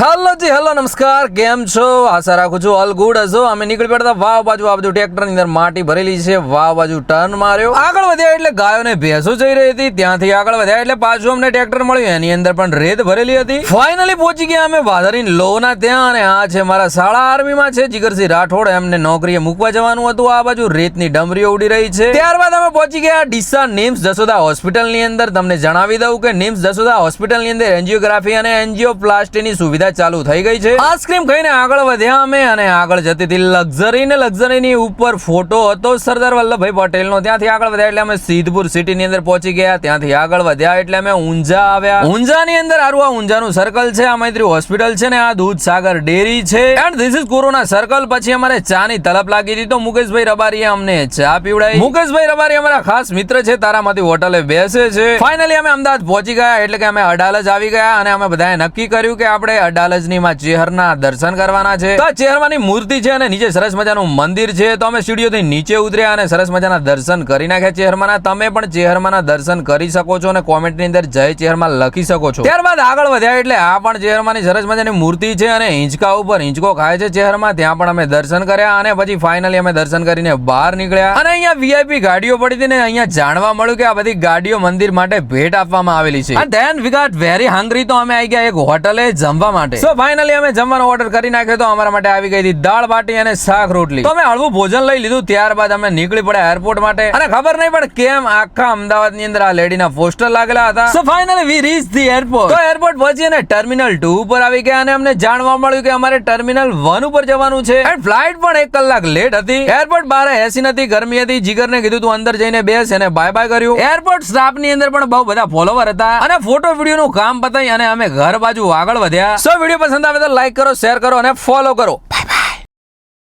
Hello જી hello નમસ્કાર, કેમ છો? આશા રાખું છું ઓલ ગુડ હશો. અમે નીકળી પડતા વાવ બાજુ આ બધું ટ્રેક્ટરની અંદર માટી ભરેલી છે. વાવ બાજુ ટર્ન માર્યો, આગળ વધ્યા એટલે ગાયોને ભેંસો જઈ રહી હતી. ત્યાંથી આગળ વધ્યા એટલે પાછું અમને ટ્રેક્ટર મળ્યું, એની અંદર પણ રેત ભરેલી હતી. ફાઇનલી પહોંચી ગયા અમે વાધરીન લોના ત્યાં, અને આ છે મારા શાળા આર્મીમાં છે જીગરસિંહ રાઠોડ, એમને નોકરીએ મૂકવા જવાનું હતું. આ બાજુ રેતની ડમરીઓ ઉડી રહી છે. ત્યારબાદ અમે પહોંચી ગયા ડીસા નિમ્સ જસોદા હોસ્પિટલની અંદર. તમને જણાવી દઉં કે નિમ્સ જસોદા હોસ્પિટલની અંદર એન્જિયોગ્રાફી અને એન્જિયોપ્લાસ્ટીની સુવિધા ચાલુ થઈ ગઈ છે. આઈસ્ક્રીમ ખાઈને આગળ વધ્યા અમે, અને આગળ જતી હતી લક્ઝરી, ને લક્ઝરીની ઉપર ફોટો હતો સરદાર વલ્લભભાઈ પટેલનો. ત્યાંથી આગળ વધ્યા એટલે અમે સિદ્ધપુર સિટીની અંદર પહોંચી ગયા. ત્યાંથી આગળ વધ્યા એટલે અમે ઊંઝા આવ્યા. ઊંઝાની અંદર આરું આ ઊંઝાનું સર્કલ છે, આ મૈત્રી હોસ્પિટલ છે, ને આ દૂધસાગર ડેરી છે. And this is corona circle. પછી અમારે ચાની તલબ લાગી હતી, તો મુકેશભાઈ રબારીએ અમને ચા પીવડાવી. મુકેશભાઈ રબારી અમારા ખાસ મિત્ર છે, તારામાંથી હોટલે બેસે છે. ફાઇનલી અમે અમદાવાદ પહોંચી ગયા, એટલે કે અમે અડાલજ આવી ગયા, અને અમે બધાએ નક્કી કર્યું કે આપણે અડાલજની માં ચેહરના દર્શન કરવાના છે. તો ચેહરની મૂર્તિ છે, અને નીચે સરસ મજાનું મંદિર છે. તો અમે સ્ટુડિયોથી નીચે ઉતર્યા અને સરસ મજાના દર્શન કરી નાખ્યા ચેહરમાંના. તમે પણ ચેહરમાંના દર્શન કરી શકો છો, અને કોમેન્ટની અંદર જય ચેહરમાં લખી શકો છો. ત્યારબાદ આગળ વધ્યા એટલે આ પણ ચેહરમાંની સરસ મજાની મૂર્તિ છે, અને હિંચકા ઉપર હિંચકો ખાય છે ચેહરમાં. ત્યાં પણ અમે દર્શન કર્યા, અને પછી ફાઇનલી અમે દર્શન કરીને બહાર નીકળ્યા. અને અહીંયા વીઆઈપી ગાડીઓ પડી હતી, ને અહીંયા જાણવા મળ્યું કે આ બધી ગાડીઓ મંદિર માટે ભેટ આપવામાં આવેલી છે. અને then we got very hungry, તો અમે આવી ગયા એક હોટલે જમવા માટે. સો ફાઇનલી અમે જમવાનો ઓર્ડર કરી નાખ્યો. તો અમારા માટે આવી ગઈ હતી દાળ બાટી અને શાક રોટલી. તો અમે હળવું ભોજન લઈ લીધું. ત્યારબાદ અમે નીકળી પડ્યા એરપોર્ટ માટે. અને ખબર નહીં પણ કેમ આખા અમદાવાદ ની અંદર આ લેડીના પોસ્ટર લાગેલા હતા. So finally we reach the airport. તો એરપોર્ટ પહોંચી અને ટર્મિનલ 2 ઉપર આવી ગયા, અને અમને જાણવા મળ્યું કે અમારે ટર્મિનલ 1 ઉપર જવાનું છે. એન્ડ ફ્લાઇટ પણ 1 કલાક લેટ હતી. એરપોર્ટ બહાર એસી નથી, ગરમી હતી. જીગરને કીધું તું અંદર જઈને બેસ, અને બાય બાય કર્યું. એરપોર્ટ સ્ટાફ ની અંદર પણ બહુ બધા ફોલોવર હતા, અને ફોટો વિડીયો નું કામ પતાવી અને અમે ઘર બાજુ આગળ વધ્યા. સો વિડીયો પસંદ આવે તો લાઈક કરો, શેર કરો અને ફોલો કરો.